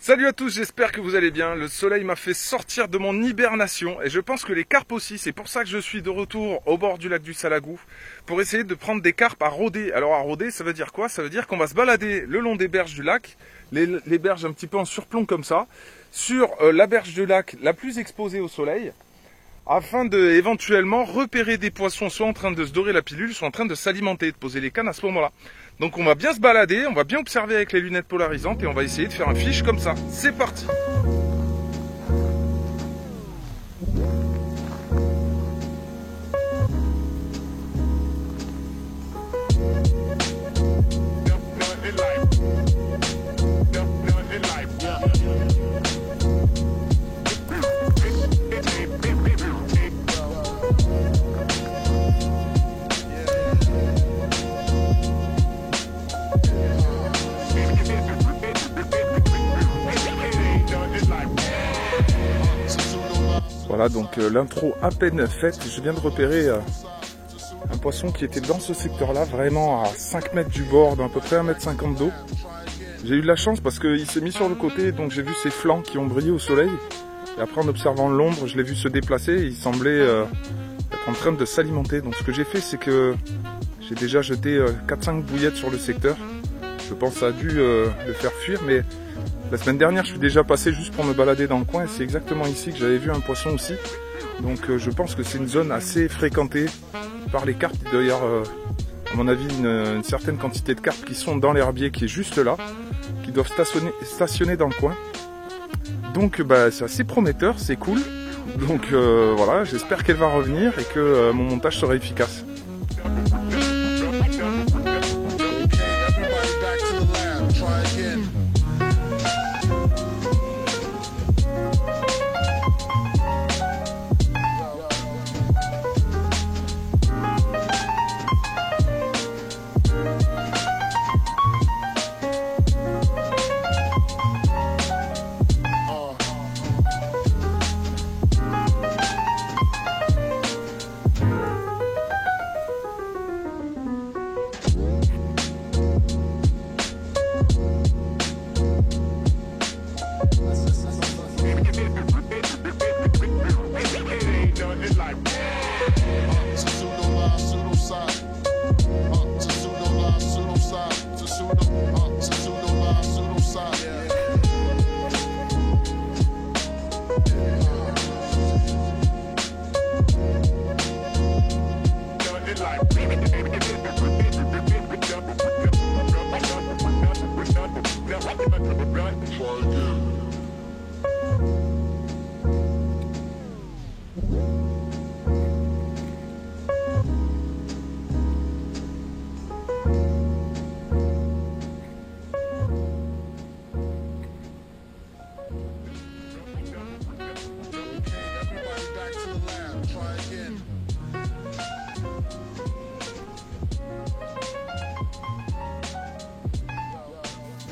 Salut à tous, j'espère que vous allez bien. Le soleil m'a fait sortir de mon hibernation et je pense que les carpes aussi. C'est pour ça que je suis de retour au bord du lac du Salagou pour essayer de prendre des carpes à rôder. Alors à rôder, ça veut dire quoi? Ça veut dire qu'on va se balader le long des berges du lac, les berges un petit peu en surplomb comme ça, sur la berge du lac la plus exposée au soleil, afin de éventuellement repérer des poissons soit en train de se dorer la pilule, soit en train de s'alimenter, de poser les cannes à ce moment-là. Donc on va bien se balader, on va bien observer avec les lunettes polarisantes et on va essayer de faire un fiche comme ça. C'est parti! Voilà, donc l'intro à peine faite, je viens de repérer un poisson qui était dans ce secteur-là, vraiment à 5 mètres du bord, d'à peu près 1,50 m d'eau. J'ai eu de la chance parce qu'il s'est mis sur le côté, donc j'ai vu ses flancs qui ont brillé au soleil. Et après, en observant l'ombre, je l'ai vu se déplacer et il semblait être en train de s'alimenter. Donc ce que j'ai fait, c'est que j'ai déjà jeté 4-5 bouillettes sur le secteur. Je pense que ça a dû le faire fuir, mais la semaine dernière, je suis déjà passé juste pour me balader dans le coin et c'est exactement ici que j'avais vu un poisson aussi. Donc je pense que c'est une zone assez fréquentée par les carpes. D'ailleurs, à mon avis, une certaine quantité de carpes qui sont dans l'herbier qui est juste là, qui doivent stationner dans le coin. Donc c'est assez prometteur, c'est cool. Donc voilà, j'espère qu'elle va revenir et que mon montage sera efficace.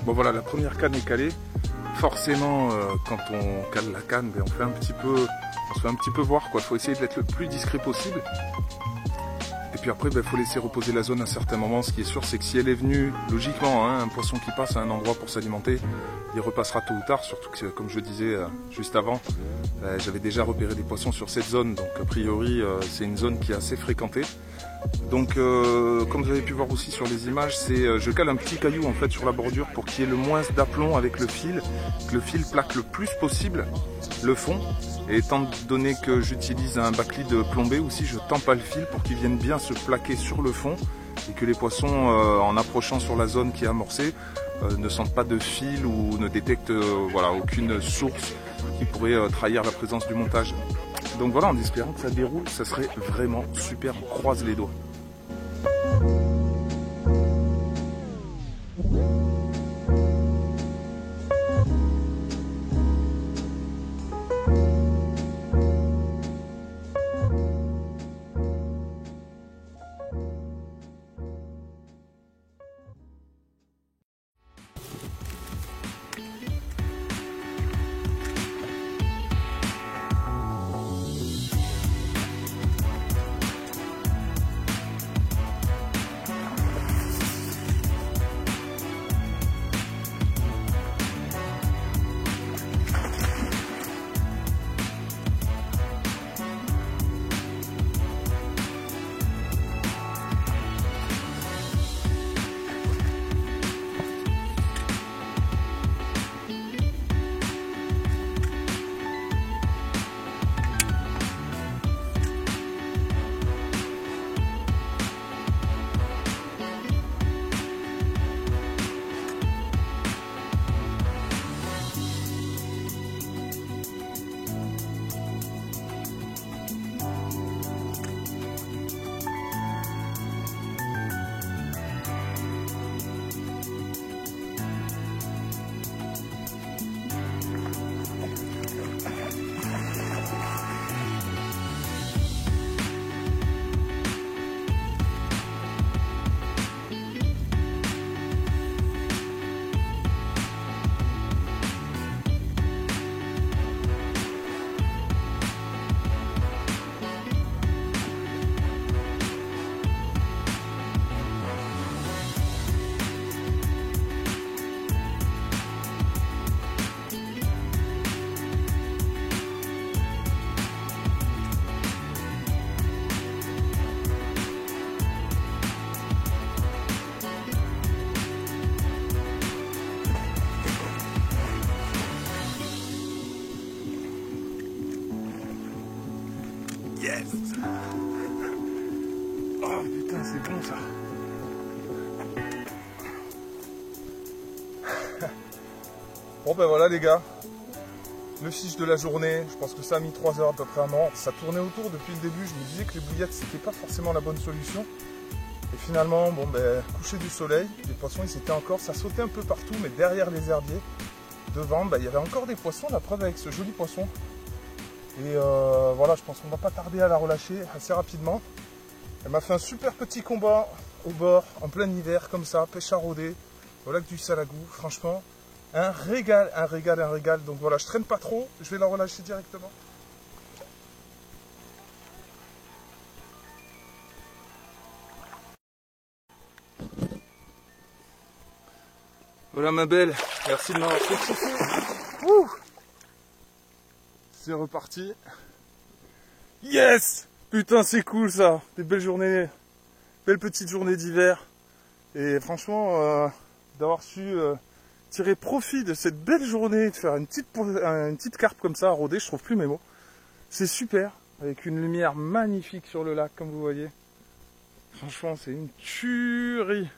Bon voilà, la première canne est calée. Forcément, quand on cale la canne, on se fait un petit peu voir quoi. Faut essayer d'être le plus discret possible. Et puis après, faut laisser reposer la zone à un certain moment. Ce qui est sûr, c'est que si elle est venue, logiquement, un poisson qui passe à un endroit pour s'alimenter, il repassera tôt ou tard. Surtout que, comme je disais juste avant, j'avais déjà repéré des poissons sur cette zone. Donc a priori, c'est une zone qui est assez fréquentée. Donc comme vous avez pu voir aussi sur les images, je cale un petit caillou en fait sur la bordure pour qu'il y ait le moins d'aplomb avec le fil, que le fil plaque le plus possible le fond. Et étant donné que j'utilise un backlead plombé aussi, je tends pas le fil pour qu'il vienne bien se plaquer sur le fond et que les poissons en approchant sur la zone qui est amorcée ne sentent pas de fil ou ne détectent aucune source qui pourrait trahir la présence du montage. Donc voilà, en espérant que ça déroule, ça serait vraiment super, on croise les doigts. Bon ben voilà les gars, le fiche de la journée, je pense que ça a mis 3 heures à peu près à mort. Ça tournait autour depuis le début, je me disais que les bouillettes c'était pas forcément la bonne solution. Et finalement, bon ben, coucher du soleil, les poissons ils étaient encore, ça sautait un peu partout, mais derrière les herbiers, devant, ben, il y avait encore des poissons, la preuve avec ce joli poisson. Et voilà, je pense qu'on va pas tarder à la relâcher assez rapidement. Elle m'a fait un super petit combat au bord, en plein hiver, comme ça, pêche à rôder, au lac du Salagou, franchement, un régal, un régal, un régal. Donc voilà, je traîne pas trop, je vais la relâcher directement. Voilà ma belle, merci de m'avoir fait kiffer. Ouh, c'est reparti. Yes! Putain c'est cool ça, des belles journées, belles petites journées d'hiver. Et franchement, d'avoir su tirer profit de cette belle journée, de faire une petite carpe comme ça à rôder, je trouve plus mes mots. C'est super, avec une lumière magnifique sur le lac comme vous voyez. Franchement c'est une tuerie.